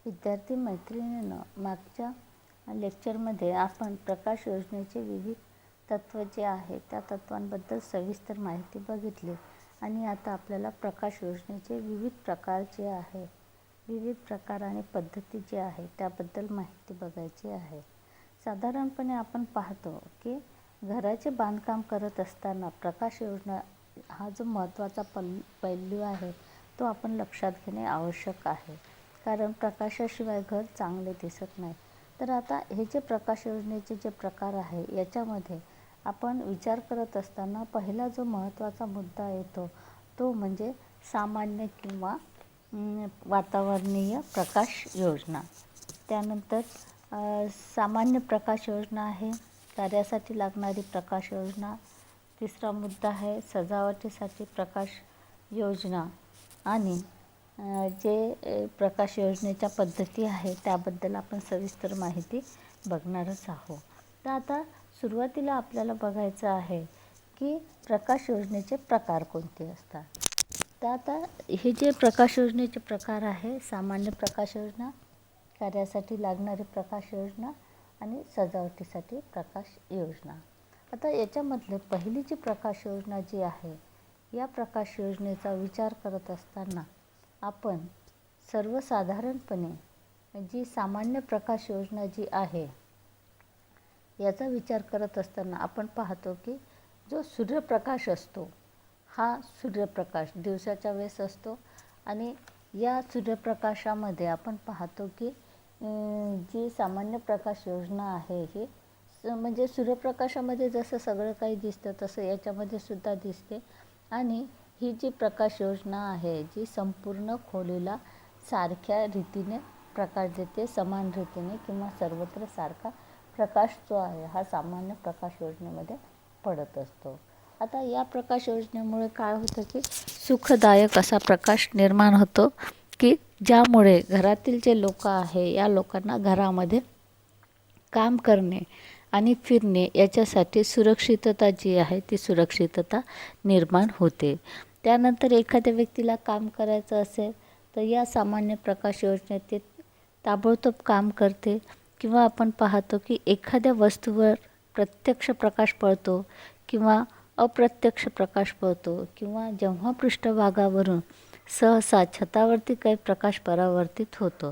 विद्यार्थी मैत्रिणींनो, मागच्या लेक्चरमध्ये आपण प्रकाश योजनेचे विविध तत्त्व जे आहे त्या तत्वांबद्दल सविस्तर माहिती बघितली आणि आता आपल्याला प्रकाश योजनेचे विविध प्रकार जे आहे, विविध प्रकार आणि पद्धती जे आहे त्याबद्दल माहिती बघायची आहे. साधारणपणे आपण पाहतो की घराचे बांधकाम करत असताना प्रकाश योजना हा जो महत्त्वाचा पैलू आहे तो आपण लक्षात घेणे आवश्यक आहे, कारण प्रकाशाशिवाय घर चांगले दिसत नाही. तर आता हे जे प्रकाश योजनेचे जे प्रकार आहे याच्यामध्ये आपण विचार करत असताना पहिला जो महत्त्वाचा मुद्दा येतो तो म्हणजे सामान्य किंवा वातावरणीय प्रकाश योजना. त्यानंतर सामान्य प्रकाश योजना आहे, कार्यासाठी लागणारी प्रकाश योजना. तिसरा मुद्दा आहे सजावटीसाठी प्रकाश योजना आणि जे प्रकाश योजनेच्या पद्धती आहे त्याबद्दल आपण सविस्तर माहिती बघणारच आहोत. तर आता सुरुवातीला आपल्याला बघायचं आहे की प्रकाश योजनेचे प्रकार कोणते असतात. तर आता हे जे प्रकाश योजनेचे प्रकार आहे, सामान्य प्रकाश योजना, कार्यासाठी लागणारी प्रकाश योजना आणि सजावटीसाठी प्रकाश योजना. आता याच्यामधले पहिली जी प्रकाश योजना जी आहे, या प्रकाश योजनेचा विचार करत असताना आपण सर्वसाधारणपणे जी सामान्य प्रकाश योजना जी आहे याचा विचार करत असताना आपण पाहतो की जो सूर्यप्रकाश असतो हा सूर्यप्रकाश दिवसाच्या वेळेस असतो आणि या सूर्यप्रकाशामध्ये आपण पाहतो की जी सामान्य प्रकाश योजना आहे ही म्हणजे सूर्यप्रकाशामध्ये जसं सगळं काही दिसतं तसं याच्यामध्ये सुद्धा दिसते आणि ही जी प्रकाश योजना आहे जी संपूर्ण खोलीला सारख्या रीतीने प्रकाश देते, समान रीतीने किंवा सर्वत्र सारखा प्रकाश जो आहे हा सामान्य प्रकाश योजनेमध्ये पडत असतो. आता या प्रकाश योजनेमुळे काय होतं की सुखदायक असा प्रकाश निर्माण होतो की ज्यामुळे घरातील जे लोक आहे या लोकांना घरामध्ये काम करणे आणि फिरणे याच्यासाठी सुरक्षितता जी आहे ती सुरक्षितता निर्माण होते. त्यानंतर एखाद्या व्यक्तीला काम करायचं असेल तर या सामान्य प्रकाश योजनेत ते ताबडतोब काम करते किंवा आपण पाहतो की एखाद्या वस्तूवर प्रत्यक्ष प्रकाश पडतो किंवा अप्रत्यक्ष प्रकाश पडतो किंवा जेव्हा पृष्ठभागावरून सहसा छतावरती काही प्रकाश परावर्तित होतो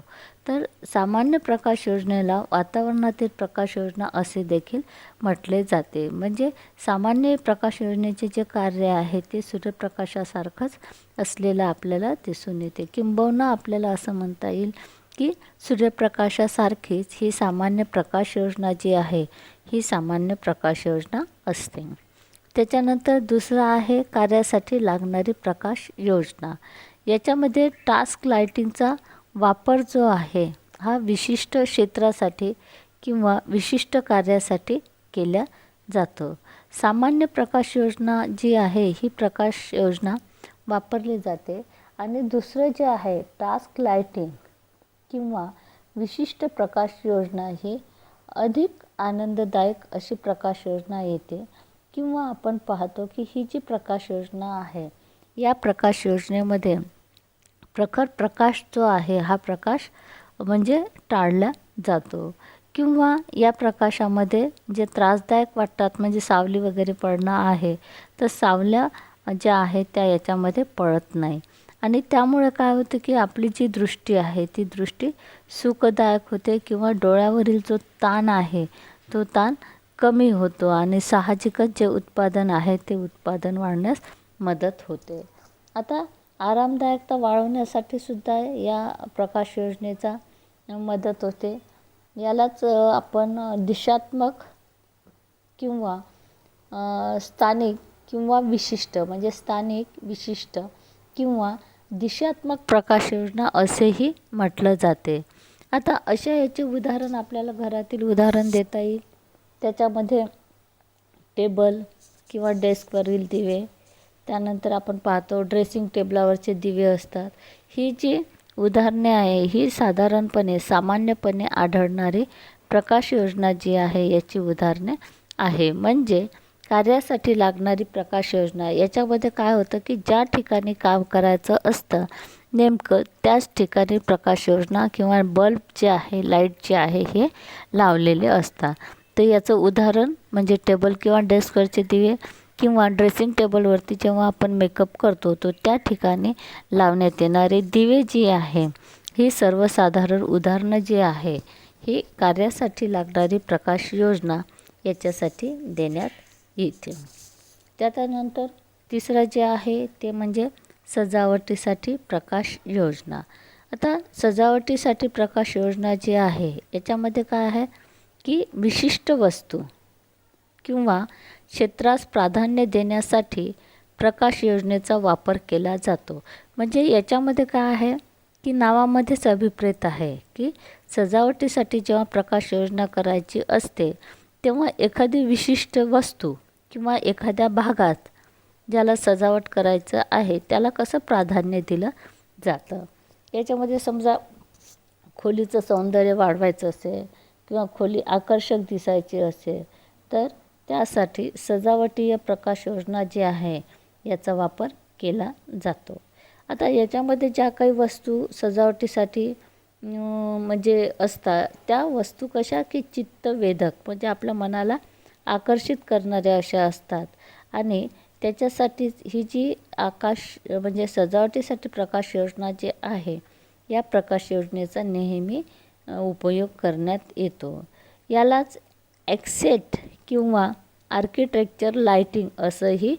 तर सामान्य प्रकाश योजनेला वातावरणातील प्रकाश योजना असे देखील म्हटले जाते. म्हणजे सामान्य प्रकाश योजनेचे जे कार्य आहे ते सूर्यप्रकाशासारखंच असलेलं आपल्याला दिसून येते. किंबहुना आपल्याला असं म्हणता येईल की सूर्यप्रकाशासारखीच ही सामान्य प्रकाश योजना जी आहे ही सामान्य प्रकाश योजना असते. त्याच्यानंतर दुसरा आहे कार्यासाठी लागणारी प्रकाश योजना. याच्यामध्ये टास्क लाइटिंगचा वापर जो आहे हा विशिष्ट क्षेत्रासाठी किंवा विशिष्ट कार्यासाठी केला जातो. सामान्य प्रकाश योजना जी आहे ही प्रकाश योजना वापरली जाते आणि दुसरं जे आहे टास्क लाइटिंग किंवा विशिष्ट प्रकाश योजना ही अधिक आनंददायक अशी प्रकाश योजना येते किंवा आपण पाहतो की ही जी प्रकाश योजना आहे या प्रकाश योजनेमध्ये प्रखर प्रकाश जो आहे हा प्रकाश म्हणजे टाळला जातो किंवा या प्रकाशामध्ये जे त्रासदायक वाटतात म्हणजे सावली वगैरे पडणं आहे तर सावल्या ज्या आहेत त्या याच्यामध्ये पडत नाही आणि त्यामुळे काय होतं की आपली जी दृष्टी आहे ती दृष्टी सुखदायक होते किंवा डोळ्यावरील जो ताण आहे तो ताण कमी होतो आणि साहजिकच जे उत्पादन आहे ते उत्पादन वाढण्यास मदत होते. आता आरामदायकता वाढवण्यासाठी सुद्धा या प्रकाश योजनेचा मदत होते. यालाच आपण दिशात्मक किंवा स्थानिक किंवा विशिष्ट म्हणजे स्थानिक विशिष्ट किंवा दिशात्मक प्रकाश योजना असेही म्हटलं जाते. आता अशा याचे उदाहरण आपल्याला घरातील उदाहरण देता येईल. त्याच्यामध्ये टेबल किंवा डेस्कवरील दिवे, त्यानंतर आपण पाहतो ड्रेसिंग टेबलावरचे दिवे असतात. ही जी उदाहरणे आहे ही साधारणपणे सामान्यपणे आढळणारी प्रकाश योजना जी आहे याची उदाहरणे आहे. म्हणजे कार्यासाठी लागणारी प्रकाश योजना याच्यामध्ये काय होतं की ज्या ठिकाणी काम करायचं असतं नेमकं त्याच ठिकाणी प्रकाश योजना किंवा बल्ब जे आहे, लाईट जे आहे हे लावलेले असतात. तर याचं उदाहरण म्हणजे टेबल किंवा डेस्कवरचे दिवे किंवा ड्रेसिंग टेबलवरती जेव्हा आपण मेकअप करतो तो त्या ठिकाणी लावण्यात येणारे दिवे जी आहे, ही सर्वसाधारण उदाहरणं जी आहे ही कार्यासाठी लागणारी प्रकाश योजना याच्यासाठी देण्यात येते. त्याच्यानंतर तिसरं जे आहे ते म्हणजे सजावटीसाठी प्रकाश योजना. आता सजावटीसाठी प्रकाश योजना जी आहे याच्यामध्ये काय आहे की विशिष्ट वस्तू किंवा क्षेत्रास प्राधान्य देण्यासाठी प्रकाश योजनेचा वापर केला जातो. म्हणजे याच्यामध्ये काय आहे की नावामध्येच अभिप्रेत आहे की सजावटीसाठी जेव्हा प्रकाश योजना करायची असते तेव्हा एखादी विशिष्ट वस्तू किंवा एखाद्या भागात ज्याला सजावट करायचं आहे त्याला कसं प्राधान्य दिलं जातं. याच्यामध्ये समजा खोलीचं सौंदर्य वाढवायचं असेल किंवा खोली आकर्षक दिसायची असेल तर त्यासाठी सजावटीय प्रकाश योजना जी आहे याचा वापर केला जातो. आता याच्यामध्ये ज्या काही वस्तू सजावटीसाठी म्हणजे असतात त्या वस्तू कशा की चित्तवेधक म्हणजे आपल्या मनाला आकर्षित करणाऱ्या अशा असतात आणि त्याच्यासाठीच ही जी म्हणजे सजावटीसाठी प्रकाश योजना जी आहे या प्रकाश योजनेचा नेहमी उपयोग करण्यात येतो. यालाच एक्सेट किंवा आर्किटेक्चर लाइटिंग असंही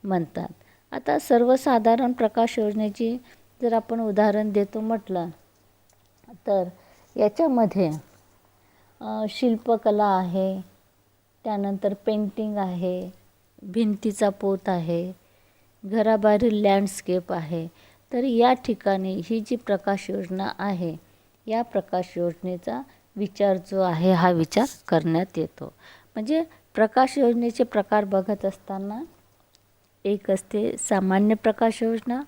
म्हणतात. आता सर्वसाधारण प्रकाश योजनेची जर आपण उदाहरण देतो म्हटलं तर याच्यामध्ये शिल्पकला आहे, त्यानंतर पेंटिंग आहे, भिंतीचा पोत आहे, घराबाहेरील लँडस्केप आहे. तर या ठिकाणी ही जी प्रकाश योजना आहे या प्रकाश योजनेचा विचार जो आहे हा विचार करण्यात येतो. म्हणजे प्रकाश योजनेचे प्रकार बघत असताना एक असते सामान्य प्रकाश योजना,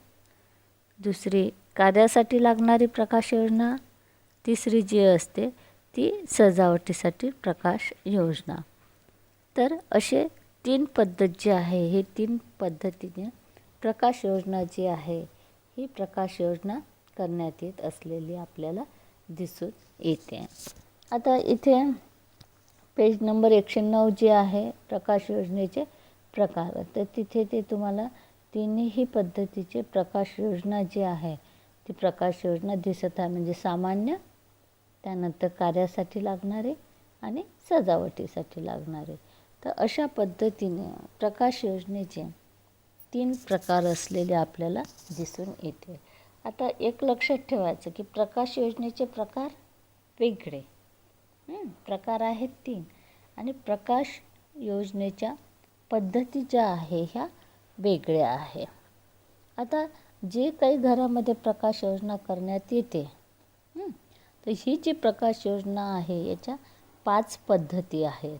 दुसरी कार्यासाठी लागणारी प्रकाश योजना, तिसरी जी असते ती सजावटीसाठी प्रकाश योजना. तर असे 3 पद्धत जी आहे हे 3 पद्धतीने प्रकाश योजना जी आहे ही प्रकाश योजना करण्यात येत असलेली आपल्याला दिसून येते. आता इथे पेज नंबर 109 जे आहे प्रकाश योजनेचे प्रकार, तर तिथे ते तुम्हाला तिन्ही पद्धतीचे प्रकाश योजना जी आहे ती प्रकाश योजना दिसत आहे. म्हणजे सामान्य, त्यानंतर कार्यासाठी लागणारे आणि सजावटीसाठी लागणारे. तर अशा पद्धतीने प्रकाश योजनेचे 3 प्रकार असलेले आपल्याला दिसून येते. आता एक लक्षात ठेवायचं की प्रकाश योजनेचे प्रकार वेगळे प्रकार आहेत 3 आणि प्रकाश योजनेच्या पद्धती ज्या आहे ह्या वेगळ्या आहे. आता जे काही घरामध्ये प्रकाश योजना करण्यात येते तर ही जी प्रकाश योजना आहे याच्या 5 पद्धती आहेत.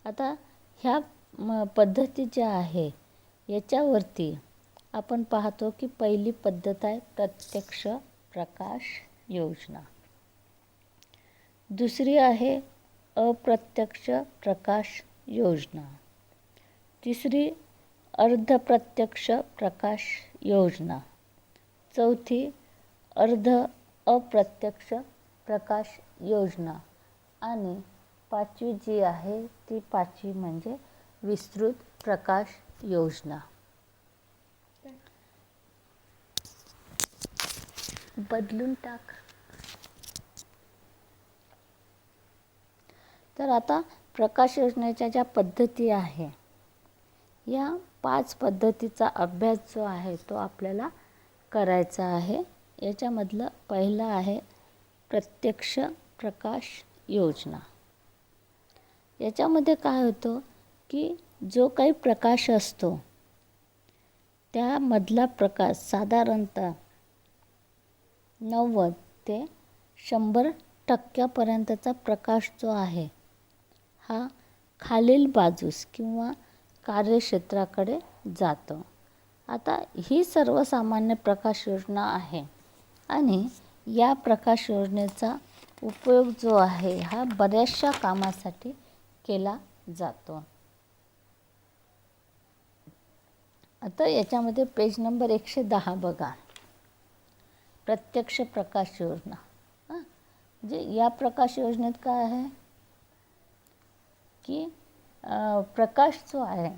आता ह्या पद्धती ज्या आहे याच्यावरती आपण पाहतो की पहिली पद्धत आहे प्रत्यक्ष प्रकाश योजना, दुसरी आहे अप्रत्यक्ष प्रकाश योजना, तिसरी अर्धप्रत्यक्ष प्रकाश योजना, चौथी अर्ध अप्रत्यक्ष प्रकाश योजना आणि 5वी जी आहे ती 5वी म्हणजे विस्तृत प्रकाश योजना. बदलून टाक. तर आता प्रकाश योजनेच्या ज्या पद्धती आहे या 5 पद्धतीचा अभ्यास जो आहे तो आपल्याला करायचा आहे. याच्यामधलं पहिलं आहे प्रत्यक्ष प्रकाश योजना. याच्यामध्ये काय होतं की जो काही प्रकाश असतो त्यामधला प्रकाश साधारणतः 90 ते 100% प्रकाश जो आहे हा खालील बाजूस किंवा कार्यक्षेत्राकडे जातो. आता ही सर्वसामान्य प्रकाश योजना आहे आणि या प्रकाश योजनेचा उपयोग जो आहे हा बऱ्याचशा कामासाठी केला जातो. आता याच्यामध्ये पेज नंबर 110 बघा. प्रत्यक्ष प्रकाश योजना. म्हणजे या प्रकाश योजनेत काय आहे की प्रकाश जो आहे,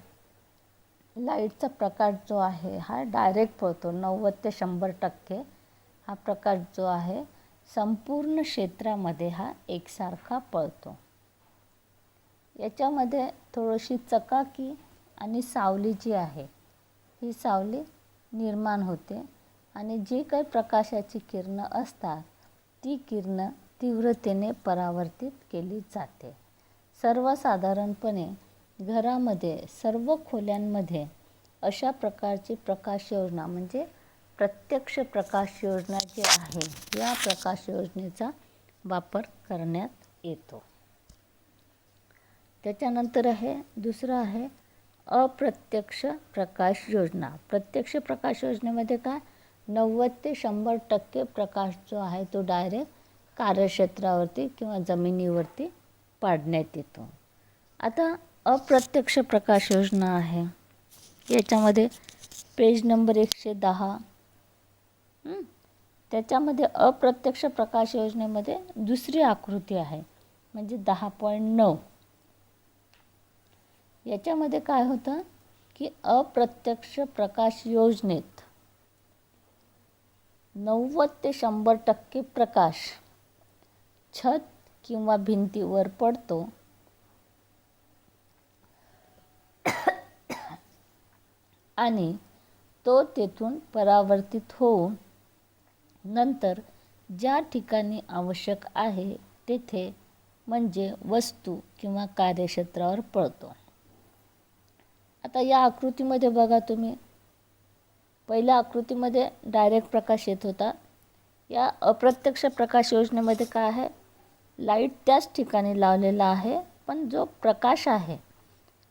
लाईटचा प्रकाश जो आहे हा डायरेक्ट पडतो. 90 ते 100% हा प्रकाश जो आहे संपूर्ण क्षेत्रामध्ये हा एकसारखा पडतो. याच्यामध्ये थोडीशी चकाकी आणि सावली जी आहे, ही सावली निर्माण होते आणि जी काही प्रकाशाची किरणं असतात ती किरणं तीव्रतेने परावर्तित केली जाते. सर्वसाधारणपणे घरामध्ये सर्व खोल्यांमध्ये अशा प्रकारची प्रकाश योजना म्हणजे प्रत्यक्ष प्रकाश योजना जी आहे, या प्रकाश योजनेचा वापर करण्यात येतो. त्याच्यानंतर दुसरं आहे अप्रत्यक्ष प्रकाश योजना. प्रत्यक्ष प्रकाश योजनेमध्ये काय 90 ते 100% प्रकाश जो आहे तो डायरेक्ट कार्यक्षेत्रावरती किंवा जमिनीवरती पाडण्यात येतो. आता अप्रत्यक्ष प्रकाश योजना आहे, याच्यामध्ये पेज नंबर 110. त्याच्यामध्ये अप्रत्यक्ष प्रकाश योजनेमध्ये दुसरी आकृती आहे म्हणजे 10.9. याच्यामध्ये काय होतं की अप्रत्यक्ष प्रकाश योजनेत 90 ते 100% प्रकाश छत किंवा भिंतीवर पडतो आणि तो तेथून परावर्तित होऊन नंतर ज्या ठिकाणी आवश्यक आहे तेथे म्हणजे वस्तू किंवा कार्यक्षेत्रावर पडतो. आता या आकृतीमध्ये बघा तुम्ही, पहिल्या आकृतीमध्ये डायरेक्ट प्रकाश येत होता. या अप्रत्यक्ष प्रकाश योजनेमध्ये काय आहे, लाईट त्याच ठिकाणी लावलेला आहे, पण जो प्रकाश आहे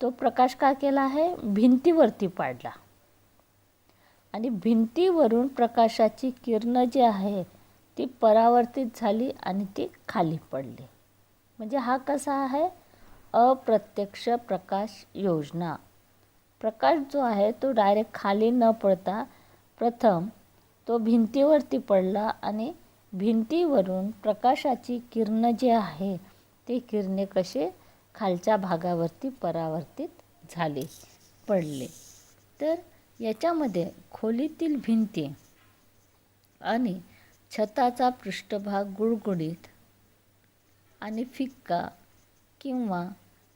तो प्रकाश काय केला आहे, भिंतीवरती पाडला आणि भिंतीवरून प्रकाशाची किरणं जी आहे ती परावर्तित झाली आणि ती खाली पडली. म्हणजे हा कसा आहे, अप्रत्यक्ष प्रकाश योजना. प्रकाश जो आहे तो डायरेक्ट खाली न पडता प्रथम तो भिंतीवरती पडला आणि भिंतीवरून प्रकाशाची किरणं जी आहे ते किरणे कसे खालच्या भागावरती परावर्तित झाले, पडले. तर याच्यामध्ये खोलीतील भिंती आणि छताचा पृष्ठभाग गुळगुळीत आणि फिक्का किंवा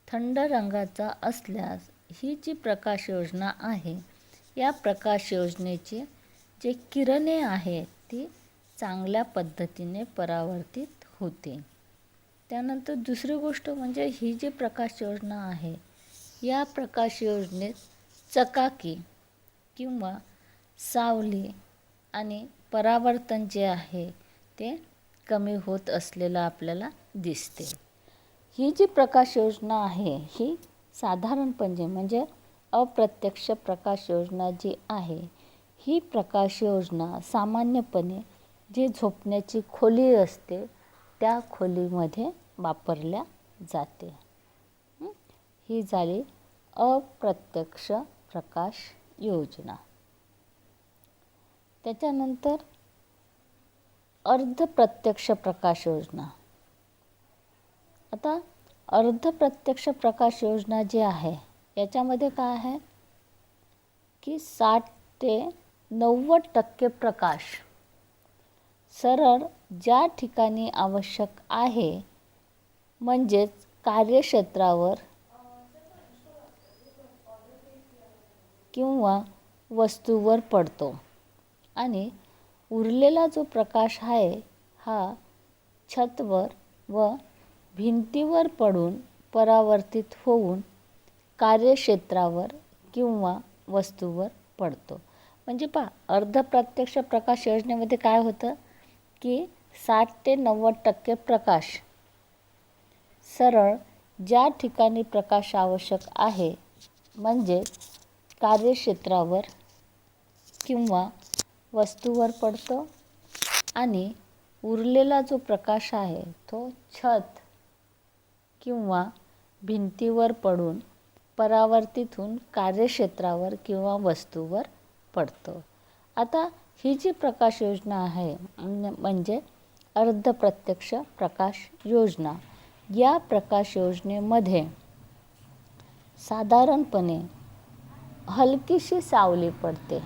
थंड रंगाचा असल्यास ही जी प्रकाश योजना आहे, या प्रकाश योजनेची जे किरणे आहेत ती चांगल्या पद्धतीने परावर्तित होते. त्यानंतर दुसरी गोष्ट म्हणजे ही जी प्रकाश योजना आहे, या प्रकाश योजनेत चकाकी किंवा सावली आणि परावर्तन जे आहे ते कमी होत असलेलं आपल्याला दिसते. ही जी प्रकाश योजना आहे ही साधारणपणे म्हणजे अप्रत्यक्ष प्रकाश योजना जी आहे, ही प्रकाश योजना सामान्यपणे जी झोपण्याची खोली असते त्या खोलीमध्ये वापरल्या जाते. ही झाली अप्रत्यक्ष प्रकाश योजना. त्याच्यानंतर अर्धप्रत्यक्ष प्रकाश योजना. आता अर्धप्रत्यक्ष प्रकाश योजना जी आहे याच्यामध्ये काय आहे की 60 ते 90% प्रकाश सरळ ज्या ठिकाणी आवश्यक आहे म्हणजेच कार्यक्षेत्रावर किंवा वस्तूवर पडतो आणि उरलेला जो प्रकाश आहे हा छतवर व भिंतीवर पडून परावर्तित होऊन कार्यक्षेत्रावर किंवा वस्तूवर पडतो. म्हणजे अर्धप्रत्यक्ष प्रकाश योजनेमध्ये काय होतं की 60 ते 90% प्रकाश सरळ ज्या ठिकाणी प्रकाश आवश्यक आहे म्हणजे कार्यक्षेत्रावर किंवा वस्तूवर पडतो आणि उरलेला जो प्रकाश आहे तो छत किंवा भिंतीवर पडून परावर्तित होऊन कार्यक्षेत्रावर किंवा वस्तूवर पडतो. आता ही जी प्रकाश योजना आहे म्हणजे अर्धप्रत्यक्ष प्रकाश योजना. या प्रकाश योजनेमध्ये साधारणपणे हलकीशी सावली पडते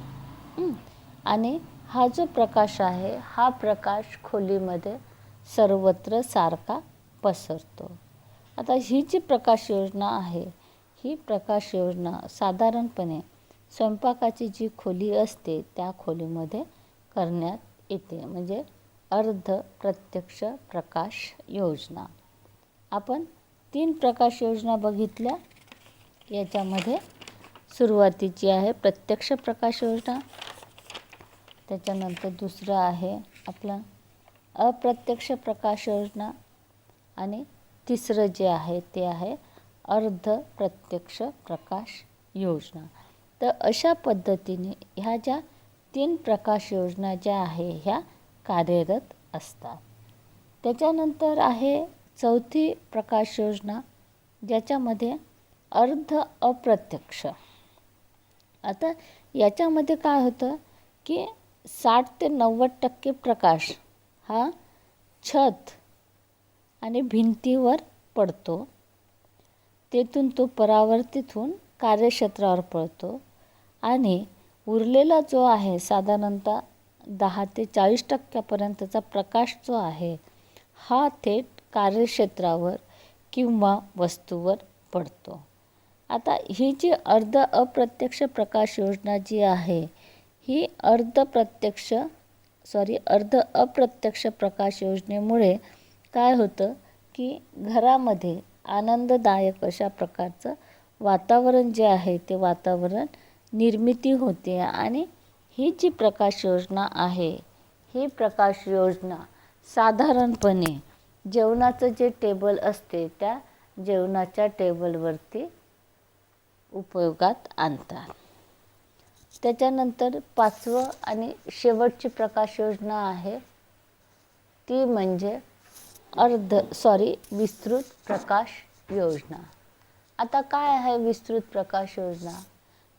आणि हा जो प्रकाश आहे हा प्रकाश खोलीमध्ये सर्वत्र सारखा पसरतो. आता ही जी प्रकाश योजना आहे ही प्रकाश योजना साधारणपणे स्वयंपाकाची जी खोली असते त्या खोलीमध्ये करण्यात येते, म्हणजे अर्धप्रत्यक्ष प्रकाश योजना. आपण 3 प्रकाश योजना बघितल्या. याच्यामध्ये सुरुवातीची आहे प्रत्यक्ष प्रकाश योजना, त्याच्यानंतर दुसरं आहे आपलं अप्रत्यक्ष प्रकाश योजना आणि तिसरं जे आहे ते आहे अर्धप्रत्यक्ष प्रकाश योजना. तर अशा पद्धतीने ह्या ज्या 3 प्रकाश योजना ज्या आहे ह्या कार्यरत असतात. त्याच्यानंतर आहे चौथी प्रकाश योजना ज्याच्यामध्ये अर्ध अप्रत्यक्ष. आता याच्यामध्ये काय होतं की 60 ते 90% प्रकाश हा छत आणि भिंतीवर पडतो. तेथून तो परावर्तित होऊन कार्यक्षेत्रावर पडतो आणि उरलेला जो आहे साधारणतः 10 ते 40% प्रकाश जो आहे हा थेट कार्यक्षेत्रावर किंवा वस्तूवर पडतो. आता ही जी अर्ध अप्रत्यक्ष योजना जी आहे ही अर्ध अप्रत्यक्ष प्रकाश योजनेमुळे काय होतं की घरामध्ये आनंददायक अशा प्रकारचं वातावरण जे आहे ते वातावरण निर्मिती होते. आणि ही जी प्रकाश योजना आहे ही प्रकाश योजना साधारणपणे जेवणाचं जे टेबल असते त्या जेवणाच्या टेबलवरती उपयोगात आणतात. त्याच्यानंतर 5वं आणि शेवटची प्रकाश योजना आहे ती म्हणजे विस्तृत प्रकाश योजना. आता काय आहे विस्तृत प्रकाश योजना?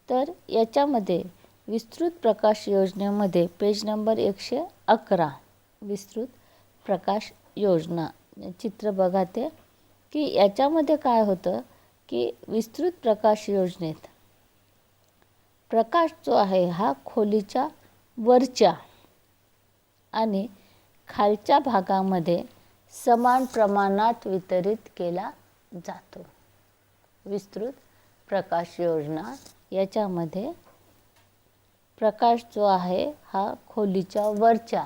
तर याच्यामध्ये विस्तृत प्रकाश योजनेमध्ये पेज नंबर 111 विस्तृत प्रकाश योजना चित्र बघा ते की याच्यामध्ये काय होतं की विस्तृत प्रकाश योजनेत प्रकाश जो आहे हा खोलीच्या वरच्या आणि खालच्या भागामध्ये समान प्रमाणात वितरित केला जातो. विस्तृत प्रकाश योजना याच्यामध्ये प्रकाश जो आहे हा खोलीच्या वरच्या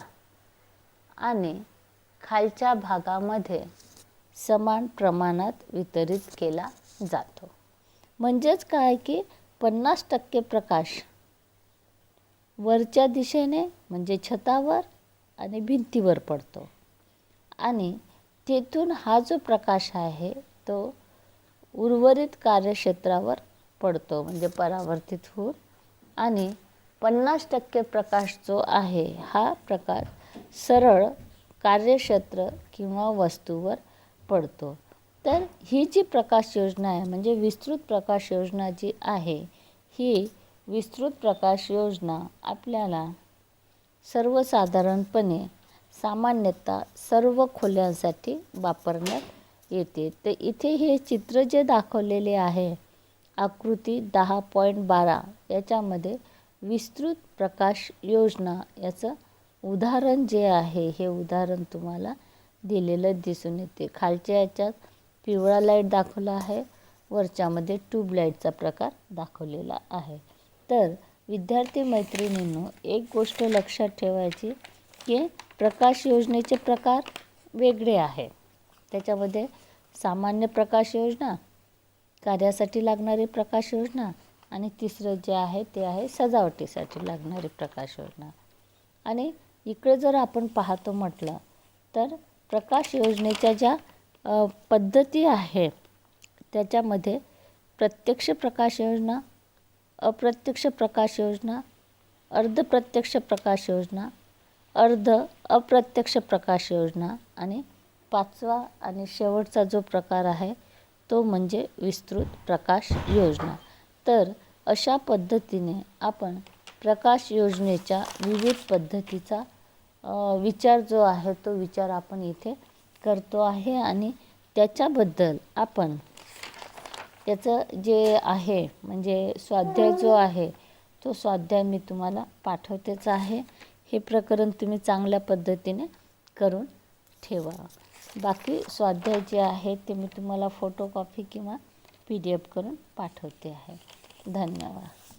आणि खालच्या भागामध्ये समान प्रमाणात वितरित केला जातो. म्हणजेच काय की 50% प्रकाश वरच्या दिशेने म्हणजे छतावर आणि भिंतीवर पडतो आणि तेथून हा जो प्रकाश आहे तो उर्वरित कार्यक्षेत्रावर पडतो म्हणजे परावर्तित होऊन आणि 50% प्रकाश जो आहे हा प्रकाश सरळ कार्यक्षेत्र किंवा वस्तूवर पडतो. तर ही जी प्रकाश योजना आहे म्हणजे विस्तृत प्रकाश योजना जी आहे ही विस्तृत प्रकाश योजना आपल्याला सर्वसाधारणपणे सामान्यतः सर्व खोल्यांसाठी वापरण्यात येते. तर इथे हे चित्र जे दाखवलेले आहे आकृती 10.12 याच्यामध्ये विस्तृत प्रकाश योजना याचं उदाहरण जे आहे हे उदाहरण तुम्हाला दिलेलं दिसून येते. खालच्या याच्यात पिवळा लाईट दाखवला आहे, वरच्यामध्ये ट्यूबलाईटचा प्रकार दाखवलेला आहे. तर विद्यार्थी मैत्रिणींनो एक गोष्ट लक्षात ठेवायची की प्रकाश योजनेचे प्रकार वेगळे आहे. त्याच्यामध्ये सामान्य प्रकाश योजना, कार्यासाठी लागणारी प्रकाश योजना आणि तिसरं जे आहे ते आहे सजावटीसाठी लागणारी प्रकाश योजना. आणि इकडे जर आपण पाहतो म्हटलं तर प्रकाश योजनेच्या ज्या पद्धती आहे त्याच्यामध्ये प्रत्यक्ष प्रकाश योजना, अप्रत्यक्ष प्रकाश योजना, अर्धप्रत्यक्ष प्रकाश योजना, अर्ध अप्रत्यक्ष प्रकाश योजना आणि 5वा आणि शेवटचा जो प्रकार आहे तो म्हणजे विस्तृत प्रकाश योजना. तर अशा पद्धतीने आपण प्रकाश योजनेच्या विविध पद्धतीचा विचार जो आहे तो विचार आपण इथे करतो आहे आणि त्याच्याबद्दल आपण त्याचं जे आहे म्हणजे स्वाध्याय जो आहे तो स्वाध्याय मी तुम्हाला पाठवतेच आहे. हे प्रकरण तुम्ही चांगल्या पद्धतीने करून ठेवा. बाकी स्वाध्याय जे आहे ते मी तुम्हाला फोटोकॉपी किंवा PDF करून पाठवते आहे. धन्यवाद.